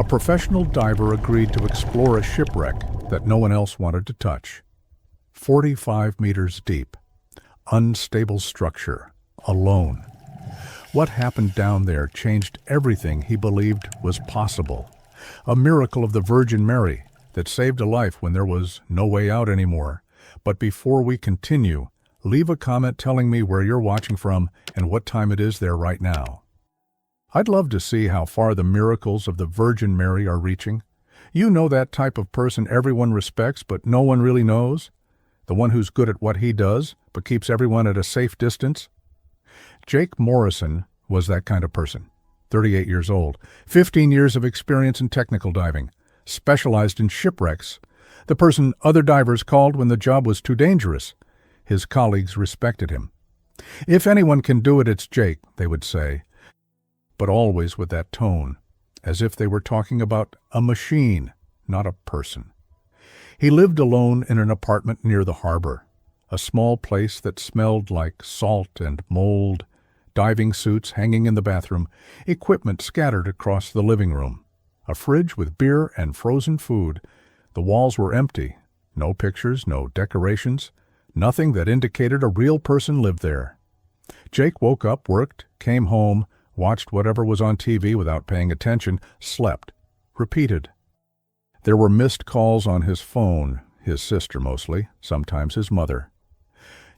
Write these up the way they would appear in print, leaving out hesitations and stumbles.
A professional diver agreed to explore a shipwreck that no one else wanted to touch. 45 meters deep. Unstable structure. Alone. What happened down there changed everything he believed was possible. A miracle of the Virgin Mary that saved a life when there was no way out anymore. But before we continue, leave a comment telling me where you're watching from and what time it is there right now. I'd love to see how far the miracles of the Virgin Mary are reaching. You know that type of person everyone respects but no one really knows? The one who's good at what he does but keeps everyone at a safe distance? Jake Morrison was that kind of person. 38 years old, 15 years of experience in technical diving, specialized in shipwrecks, the person other divers called when the job was too dangerous. His colleagues respected him. If anyone can do it, it's Jake, they would say, but always with that tone, as if they were talking about a machine, not a person. He lived alone in an apartment near the harbor, a small place that smelled like salt and mold, diving suits hanging in the bathroom, equipment scattered across the living room, a fridge with beer and frozen food. The walls were empty, no pictures, no decorations, nothing that indicated a real person lived there. Jake woke up, worked, came home, watched whatever was on TV without paying attention, slept, repeated. There were missed calls on his phone, his sister mostly, sometimes his mother.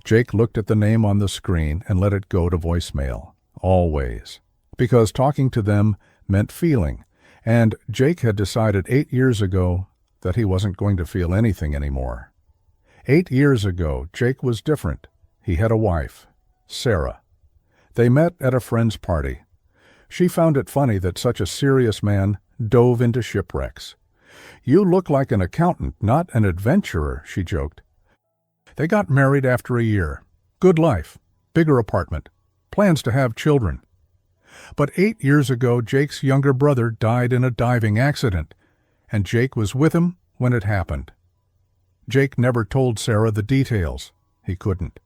Jake looked at the name on the screen and let it go to voicemail, always, because talking to them meant feeling, and Jake had decided 8 years ago that he wasn't going to feel anything anymore. 8 years ago, Jake was different. He had a wife, Sarah. They met at a friend's party. She found it funny that such a serious man dove into shipwrecks. "You look like an accountant, not an adventurer," she joked. They got married after a year. Good life, bigger apartment, plans to have children. But 8 years ago, Jake's younger brother died in a diving accident, and Jake was with him when it happened. Jake never told Sarah the details. He couldn't.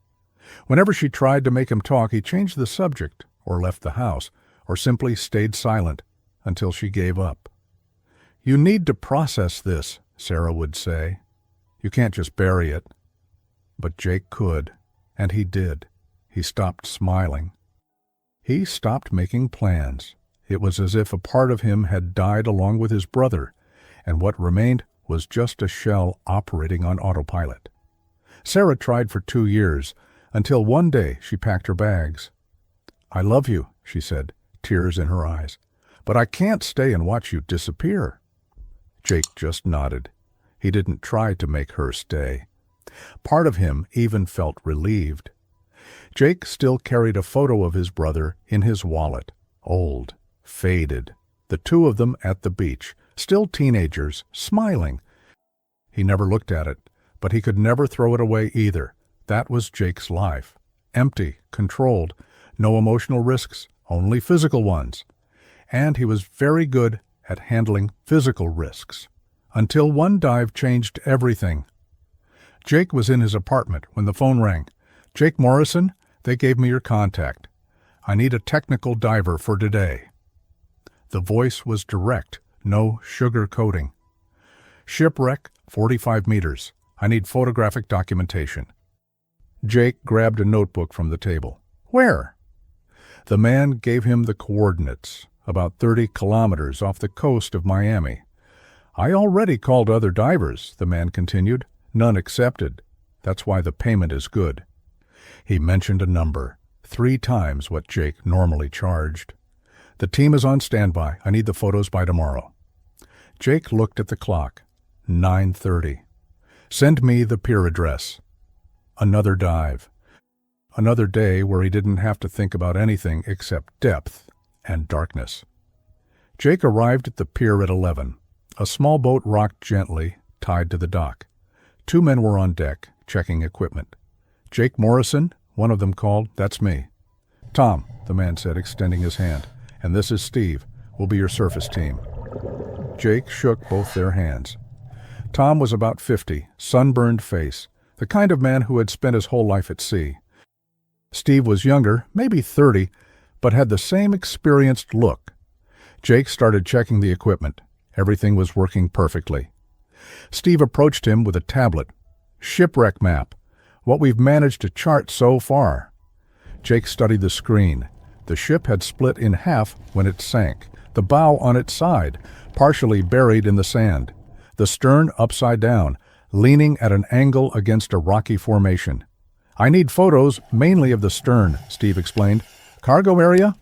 Whenever she tried to make him talk, he changed the subject, or left the house, or simply stayed silent until she gave up. "You need to process this," Sarah would say. "You can't just bury it." But Jake could, and he did. He stopped smiling. He stopped making plans. It was as if a part of him had died along with his brother, and what remained was just a shell operating on autopilot. Sarah tried for 2 years, until one day she packed her bags. "I love you," she said, tears in her eyes, "but I can't stay and watch you disappear." Jake just nodded. He didn't try to make her stay. Part of him even felt relieved. Jake still carried a photo of his brother in his wallet, old, faded, the two of them at the beach, still teenagers, smiling. He never looked at it, but he could never throw it away either. That was Jake's life. Empty, controlled, no emotional risks, only physical ones. And he was very good at handling physical risks. Until one dive changed everything. Jake was in his apartment when the phone rang. "Jake Morrison, they gave me your contact. I need a technical diver for today." The voice was direct, no sugar-coating. "Shipwreck, 45 meters. I need photographic documentation." Jake grabbed a notebook from the table. "Where?" The man gave him the coordinates, about 30 kilometers off the coast of Miami. "I already called other divers," the man continued. "None accepted. That's why the payment is good." He mentioned a number, 3 times what Jake normally charged. "The team is on standby. I need the photos by tomorrow." Jake looked at the clock. 9:30. "Send me the pier address." Another dive. Another day where he didn't have to think about anything except depth and darkness. Jake arrived at the pier at 11. A small boat rocked gently, tied to the dock. 2 men were on deck, checking equipment. "Jake Morrison?" one of them called. "That's me." "Tom," the man said, extending his hand. "And this is Steve. We'll be your surface team." Jake shook both their hands. Tom was about 50, sunburned face, the kind of man who had spent his whole life at sea. Steve was younger, maybe 30, but had the same experienced look. Jake started checking the equipment. Everything was working perfectly. Steve approached him with a tablet. "Shipwreck map. What we've managed to chart so far." Jake studied the screen. The ship had split in half when it sank, the bow on its side, partially buried in the sand, the stern upside down, leaning at an angle against a rocky formation. "I need photos, mainly of the stern," Steve explained. "Cargo area?"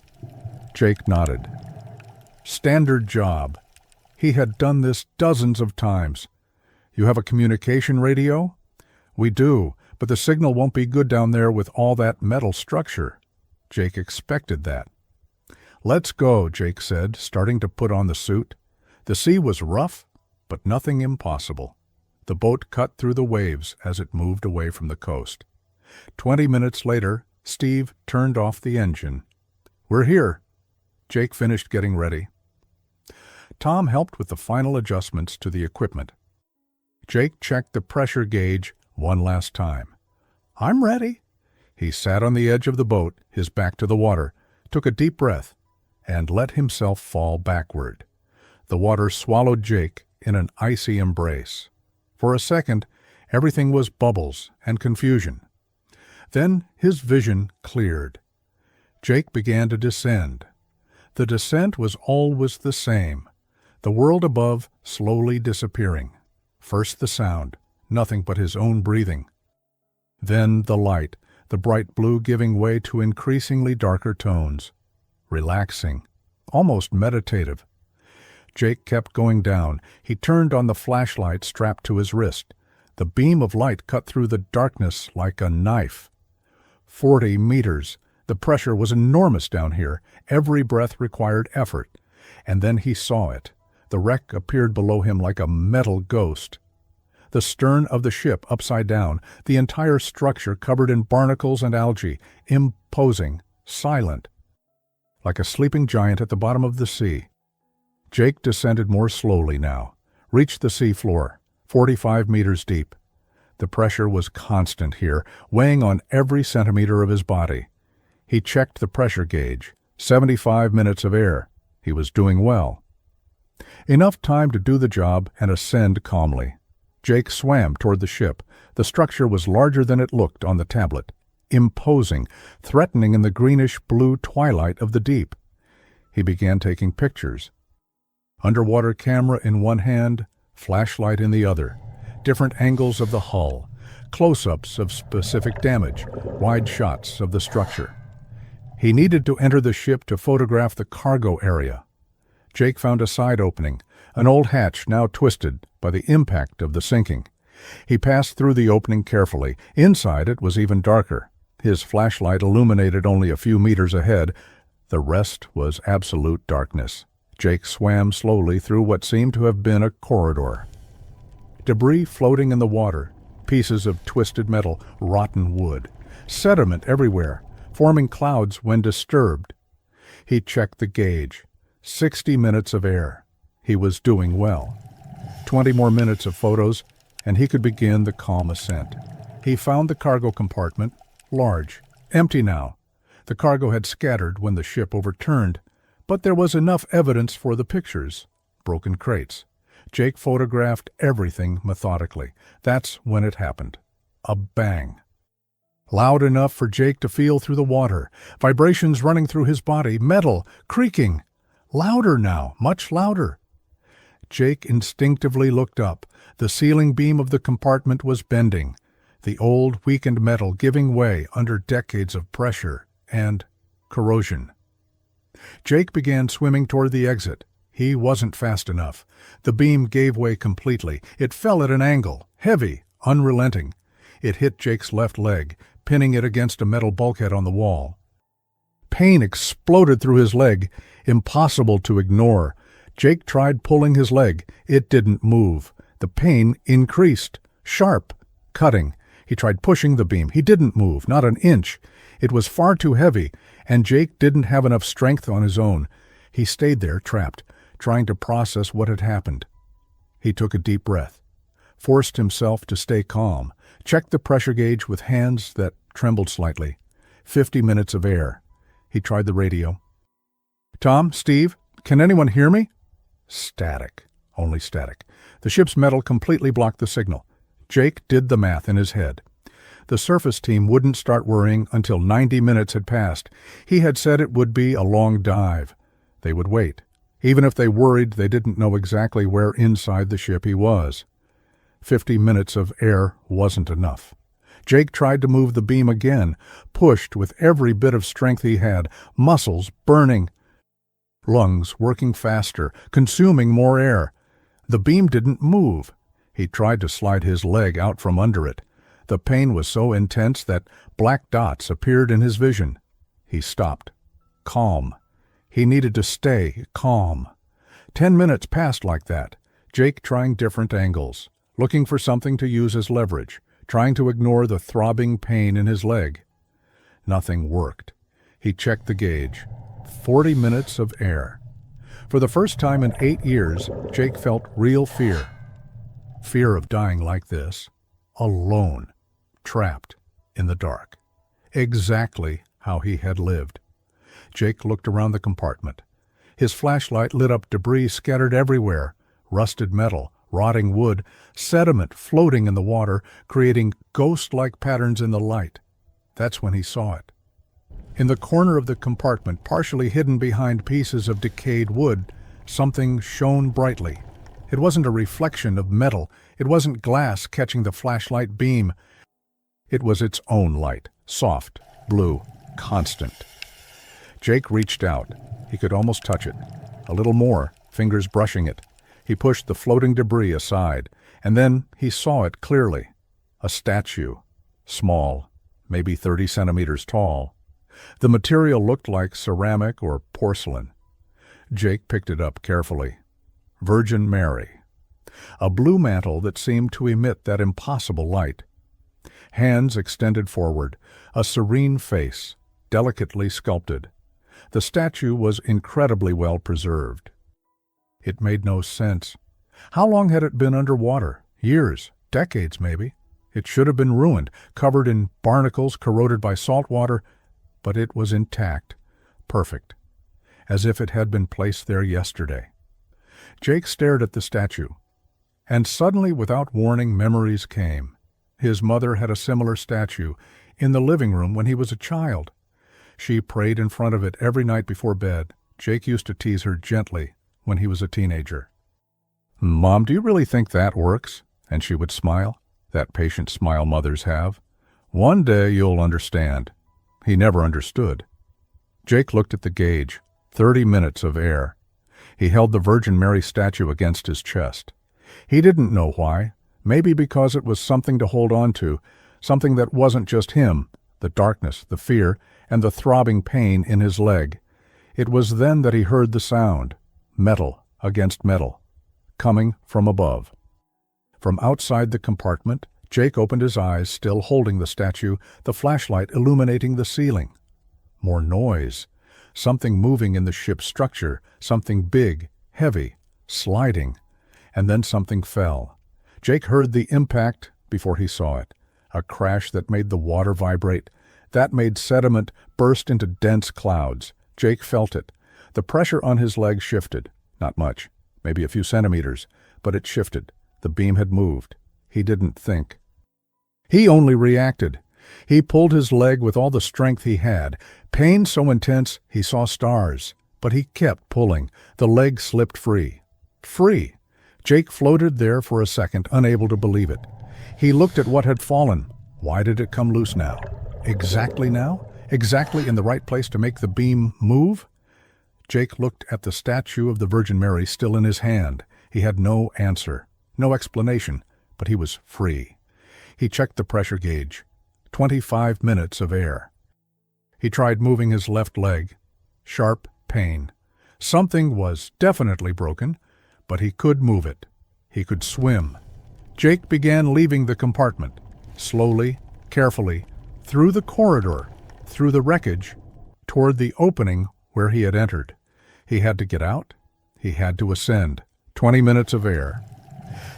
Jake nodded. Standard job. He had done this dozens of times. "You have a communication radio?" "We do, but the signal won't be good down there with all that metal structure." Jake expected that. "Let's go," Jake said, starting to put on the suit. The sea was rough, but nothing impossible. The boat cut through the waves as it moved away from the coast. 20 minutes later, Steve turned off the engine. "We're here." Jake finished getting ready. Tom helped with the final adjustments to the equipment. Jake checked the pressure gauge one last time. "I'm ready." He sat on the edge of the boat, his back to the water, took a deep breath, and let himself fall backward. The water swallowed Jake in an icy embrace. For a second, everything was bubbles and confusion. Then his vision cleared. Jake began to descend. The descent was always the same, the world above slowly disappearing. First the sound, nothing but his own breathing. Then the light, the bright blue giving way to increasingly darker tones. Relaxing, almost meditative. Jake kept going down. He turned on the flashlight strapped to his wrist. The beam of light cut through the darkness like a knife. 40 meters. The pressure was enormous down here. Every breath required effort. And then he saw it. The wreck appeared below him like a metal ghost. The stern of the ship upside down, the entire structure covered in barnacles and algae, imposing, silent, like a sleeping giant at the bottom of the sea. Jake descended more slowly now, reached the sea floor, 45 meters deep. The pressure was constant here, weighing on every centimeter of his body. He checked the pressure gauge. 75 minutes of air. He was doing well. Enough time to do the job and ascend calmly. Jake swam toward the ship. The structure was larger than it looked on the tablet, imposing, threatening in the greenish-blue twilight of the deep. He began taking pictures. Underwater camera in one hand, flashlight in the other. Different angles of the hull, close-ups of specific damage, wide shots of the structure. He needed to enter the ship to photograph the cargo area. Jake found a side opening, an old hatch now twisted by the impact of the sinking. He passed through the opening carefully. Inside it was even darker. His flashlight illuminated only a few meters ahead. The rest was absolute darkness. Jake swam slowly through what seemed to have been a corridor. Debris floating in the water, pieces of twisted metal, rotten wood, sediment everywhere, forming clouds when disturbed. He checked the gauge. 60 minutes of air. He was doing well. 20 more minutes of photos, and he could begin the calm ascent. He found the cargo compartment, large, empty now. The cargo had scattered when the ship overturned, but there was enough evidence for the pictures. Broken crates. Jake photographed everything methodically. That's when it happened. A bang. Loud enough for Jake to feel through the water. Vibrations running through his body. Metal. Creaking. Louder now. Much louder. Jake instinctively looked up. The ceiling beam of the compartment was bending. The old, weakened metal giving way under decades of pressure and corrosion. Jake began swimming toward the exit. He wasn't fast enough. The beam gave way completely. It fell at an angle, heavy, unrelenting. It hit Jake's left leg, pinning it against a metal bulkhead on the wall. Pain exploded through his leg, impossible to ignore. Jake tried pulling his leg. It didn't move. The pain increased, sharp, cutting. He tried pushing the beam. He didn't move, not an inch. It was far too heavy, and Jake didn't have enough strength on his own. He stayed there, trapped, trying to process what had happened. He took a deep breath, forced himself to stay calm, checked the pressure gauge with hands that trembled slightly. 50 minutes of air. He tried the radio. "Tom, Steve, can anyone hear me?" Static. Only static. The ship's metal completely blocked the signal. Jake did the math in his head. The surface team wouldn't start worrying until 90 minutes had passed. He had said it would be a long dive. They would wait. Even if they worried, they didn't know exactly where inside the ship he was. 50 minutes of air wasn't enough. Jake tried to move the beam again, pushed with every bit of strength he had, muscles burning, lungs working faster, consuming more air. The beam didn't move. He tried to slide his leg out from under it. The pain was so intense that black dots appeared in his vision. He stopped. Calm. He needed to stay calm. 10 minutes passed like that, Jake trying different angles, looking for something to use as leverage, trying to ignore the throbbing pain in his leg. Nothing worked. He checked the gauge. 40 minutes of air. For the first time in 8 years, Jake felt real fear. Fear of dying like this, alone, trapped in the dark. Exactly how he had lived. Jake looked around the compartment. His flashlight lit up debris scattered everywhere, rusted metal, rotting wood, sediment floating in the water, creating ghost-like patterns in the light. That's when he saw it. In the corner of the compartment, partially hidden behind pieces of decayed wood, something shone brightly. It wasn't a reflection of metal. It wasn't glass catching the flashlight beam. It was its own light, soft, blue, constant. Jake reached out. He could almost touch it. A little more, fingers brushing it. He pushed the floating debris aside, and then he saw it clearly. A statue. Small, maybe 30 centimeters tall. The material looked like ceramic or porcelain. Jake picked it up carefully. Virgin Mary. A blue mantle that seemed to emit that impossible light. Hands extended forward, a serene face, delicately sculpted. The statue was incredibly well preserved. It made no sense. How long had it been underwater? Years, decades maybe. It should have been ruined, covered in barnacles, corroded by salt water, but it was intact, perfect, as if it had been placed there yesterday. Jake stared at the statue, and suddenly, without warning, memories came. His mother had a similar statue in the living room when he was a child. She prayed in front of it every night before bed. Jake used to tease her gently when he was a teenager. "Mom, do you really think that works?" And she would smile, that patient smile mothers have. "One day you'll understand." He never understood. Jake looked at the gauge. 30 minutes of air. He held the Virgin Mary statue against his chest. He didn't know why. Maybe because it was something to hold on to, something that wasn't just him, the darkness, the fear, and the throbbing pain in his leg. It was then that he heard the sound, metal against metal, coming from above. From outside the compartment, Jake opened his eyes, still holding the statue, the flashlight illuminating the ceiling. More noise. Something moving in the ship's structure, something big, heavy, sliding. And then something fell. Jake heard the impact before he saw it. A crash that made the water vibrate. That made sediment burst into dense clouds. Jake felt it. The pressure on his leg shifted. Not much, maybe a few centimeters, but it shifted. The beam had moved. He didn't think. He only reacted. He pulled his leg with all the strength he had. Pain so intense he saw stars. But he kept pulling. The leg slipped free. Free! Jake floated there for a second, unable to believe it. He looked at what had fallen. Why did it come loose now? Exactly now? Exactly in the right place to make the beam move? Jake looked at the statue of the Virgin Mary still in his hand. He had no answer, no explanation, but he was free. He checked the pressure gauge. 25 minutes of air. He tried moving his left leg. Sharp pain. Something was definitely broken, but he could move it. He could swim. Jake began leaving the compartment, slowly, carefully, through the corridor, through the wreckage, toward the opening where he had entered. He had to get out. He had to ascend. 20 minutes of air.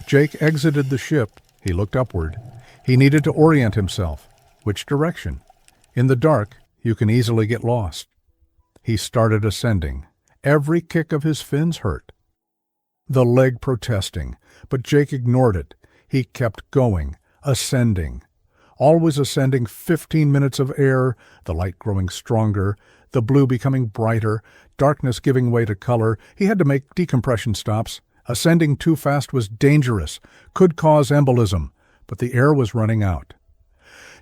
Jake exited the ship. He looked upward. He needed to orient himself. Which direction? In the dark, you can easily get lost. He started ascending. Every kick of his fins hurt. the leg protesting, but Jake ignored it. He kept going, ascending. Always ascending, 15 minutes of air, the light growing stronger, the blue becoming brighter, darkness giving way to color. He had to make decompression stops. Ascending too fast was dangerous, could cause embolism, but the air was running out.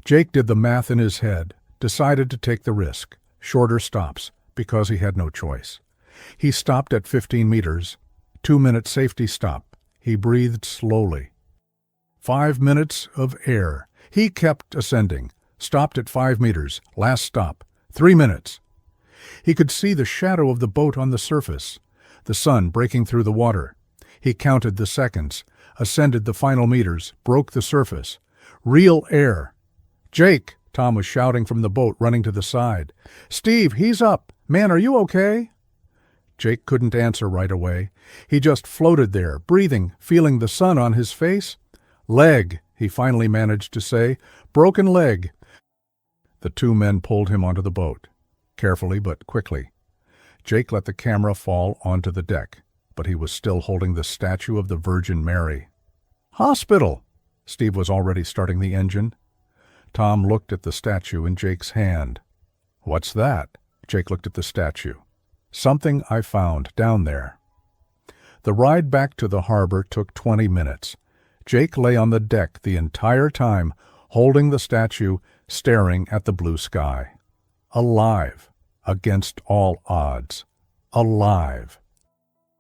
Jake did the math in his head, decided to take the risk, shorter stops, because he had no choice. He stopped at 15 meters, 2-minute safety stop. He breathed slowly. 5 minutes of air. He kept ascending, stopped at 5 meters, last stop, 3 minutes. He could see the shadow of the boat on the surface, the sun breaking through the water. He counted the seconds, ascended the final meters, broke the surface. Real air. "Jake!" Tom was shouting from the boat, running to the side. "Steve, he's up! Man, are you okay?" Jake couldn't answer right away. He just floated there, breathing, feeling the sun on his face. "Leg," he finally managed to say. "Broken leg." The two men pulled him onto the boat, carefully but quickly. Jake let the camera fall onto the deck, but he was still holding the statue of the Virgin Mary. "Hospital!" Steve was already starting the engine. Tom looked at the statue in Jake's hand. "What's that?" Jake looked at the statue. "Something I found down there." The ride back to the harbor took 20 minutes. Jake lay on the deck the entire time, holding the statue, staring at the blue sky. Alive, against all odds. Alive.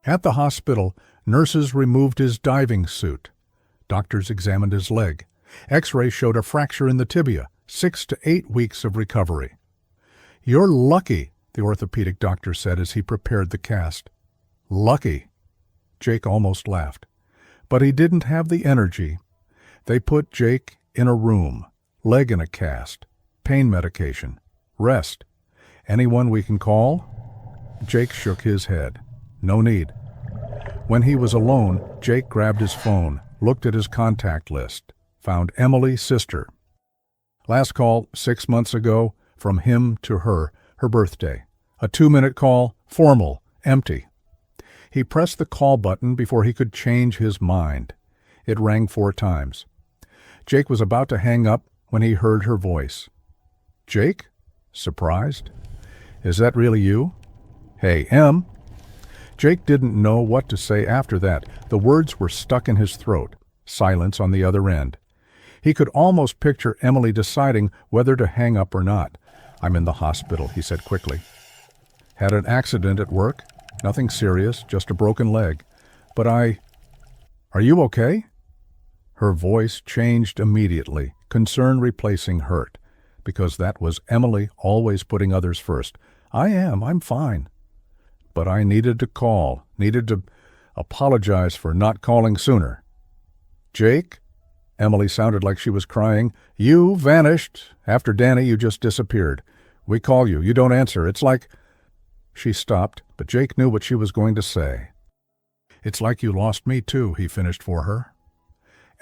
At the hospital, nurses removed his diving suit. Doctors examined his leg. X-ray showed a fracture in the tibia, 6 to 8 weeks of recovery. "You're lucky," the orthopedic doctor said as he prepared the cast. "Lucky." Jake almost laughed. But he didn't have the energy. They put Jake in a room, leg in a cast, pain medication, rest. "Anyone we can call?" Jake shook his head. "No need." When he was alone, Jake grabbed his phone, looked at his contact list, found Emily's sister. Last call 6 months ago, from him to her birthday. A 2-minute call, formal, empty. He pressed the call button before he could change his mind. It rang 4 times. Jake was about to hang up when he heard her voice. "Jake?" Surprised. "Is that really you?" "Hey, Em." Jake didn't know what to say after that. The words were stuck in his throat. Silence on the other end. He could almost picture Emily deciding whether to hang up or not. "I'm in the hospital," he said quickly. "Had an accident at work. Nothing serious, just a broken leg. But Are you okay?" Her voice changed immediately, concern replacing hurt, because that was Emily always putting others first. I'm fine. But I needed to call, needed to apologize for not calling sooner." "Jake?" Emily sounded like she was crying. "You vanished. After Danny, you just disappeared. We call you. You don't answer. It's like—" She stopped, but Jake knew what she was going to say. "It's like you lost me too," he finished for her.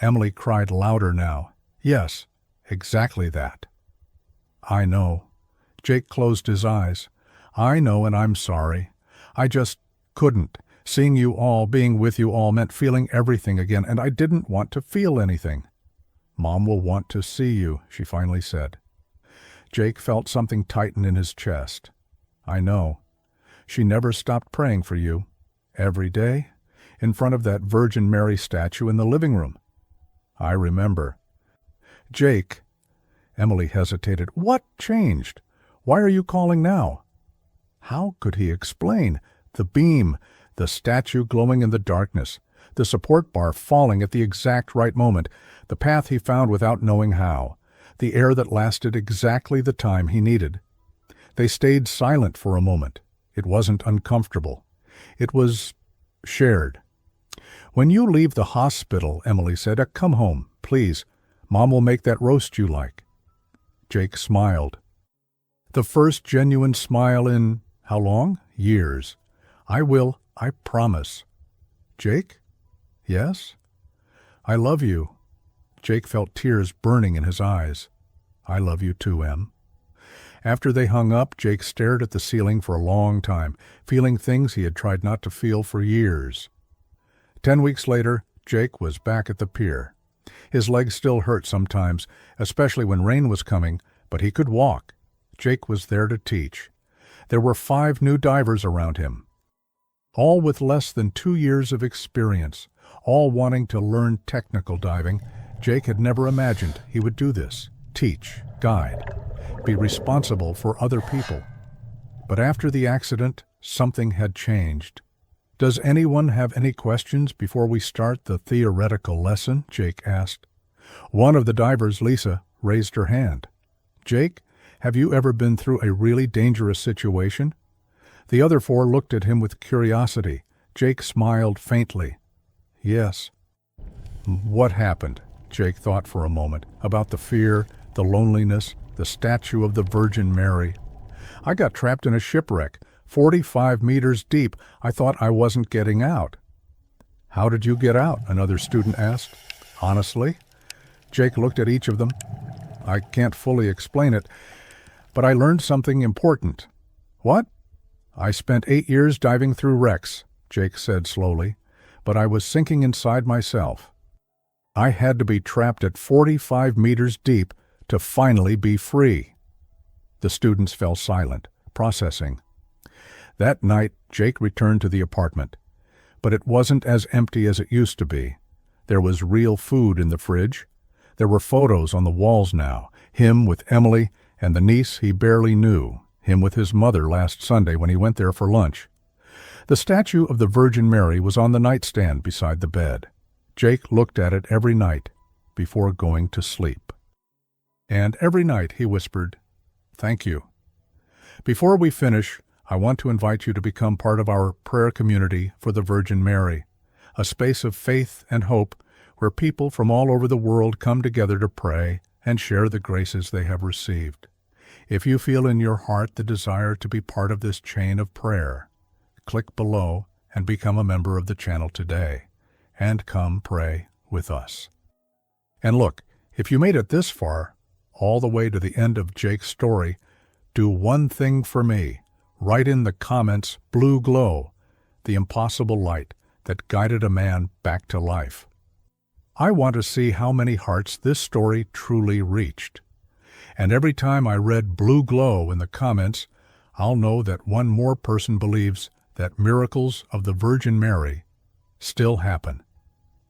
Emily cried louder now. "Yes, exactly that." "I know." Jake closed his eyes. "I know, and I'm sorry. I just couldn't. Seeing you all, being with you all meant feeling everything again, and I didn't want to feel anything." "Mom will want to see you," she finally said. Jake felt something tighten in his chest. "I know. She never stopped praying for you. Every day, in front of that Virgin Mary statue in the living room." "I remember." "Jake," Emily hesitated. "What changed? Why are you calling now?" How could he explain? The beam, the statue glowing in the darkness, the support bar falling at the exact right moment, the path he found without knowing how, the air that lasted exactly the time he needed. They stayed silent for a moment. It wasn't uncomfortable. It was shared. "When you leave the hospital," Emily said, "come home, please. Mom will make that roast you like." Jake smiled. The first genuine smile in, how long? Years. "I will, I promise." "Jake?" "Yes?" "I love you." Jake felt tears burning in his eyes. "I love you too, Em." After they hung up, Jake stared at the ceiling for a long time, feeling things he had tried not to feel for years. 10 weeks later, Jake was back at the pier. His legs still hurt sometimes, especially when rain was coming, but he could walk. Jake was there to teach. There were 5 new divers around him, all with less than 2 years of experience, all wanting to learn technical diving. Jake had never imagined he would do this: teach, guide, be responsible for other people. But after the accident, something had changed. "Does anyone have any questions before we start the theoretical lesson?" Jake asked. One of the divers, Lisa, raised her hand. "Jake, have you ever been through a really dangerous situation?" The other 4 looked at him with curiosity. Jake smiled faintly. "Yes." What happened? Jake thought for a moment about the fear, the loneliness, the statue of the Virgin Mary. "I got trapped in a shipwreck, 45 meters deep. I thought I wasn't getting out." "How did you get out?" another student asked. "Honestly?" Jake looked at each of them. "I can't fully explain it, but I learned something important." "What?" "I spent 8 years diving through wrecks," Jake said slowly, "but I was sinking inside myself. I had to be trapped at 45 meters deep to finally be free." The students fell silent, processing. That night, Jake returned to the apartment. But it wasn't as empty as it used to be. There was real food in the fridge. There were photos on the walls now, him with Emily and the niece he barely knew, him with his mother last Sunday when he went there for lunch. The statue of the Virgin Mary was on the nightstand beside the bed. Jake looked at it every night before going to sleep. And every night he whispered, "Thank you." Before we finish, I want to invite you to become part of our prayer community for the Virgin Mary, a space of faith and hope where people from all over the world come together to pray and share the graces they have received. If you feel in your heart the desire to be part of this chain of prayer, click below and become a member of the channel today, and come pray with us. And look, if you made it this far, all the way to the end of Jake's story, do one thing for me. Write in the comments "blue glow," the impossible light that guided a man back to life. I want to see how many hearts this story truly reached. And every time I read "blue glow" in the comments, I'll know that one more person believes that miracles of the Virgin Mary still happen.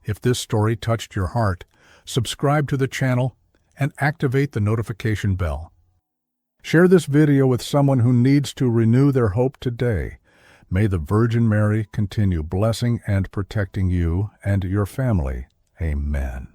If this story touched your heart, subscribe to the channel and activate the notification bell. Share this video with someone who needs to renew their hope today. May the Virgin Mary continue blessing and protecting you and your family. Amen.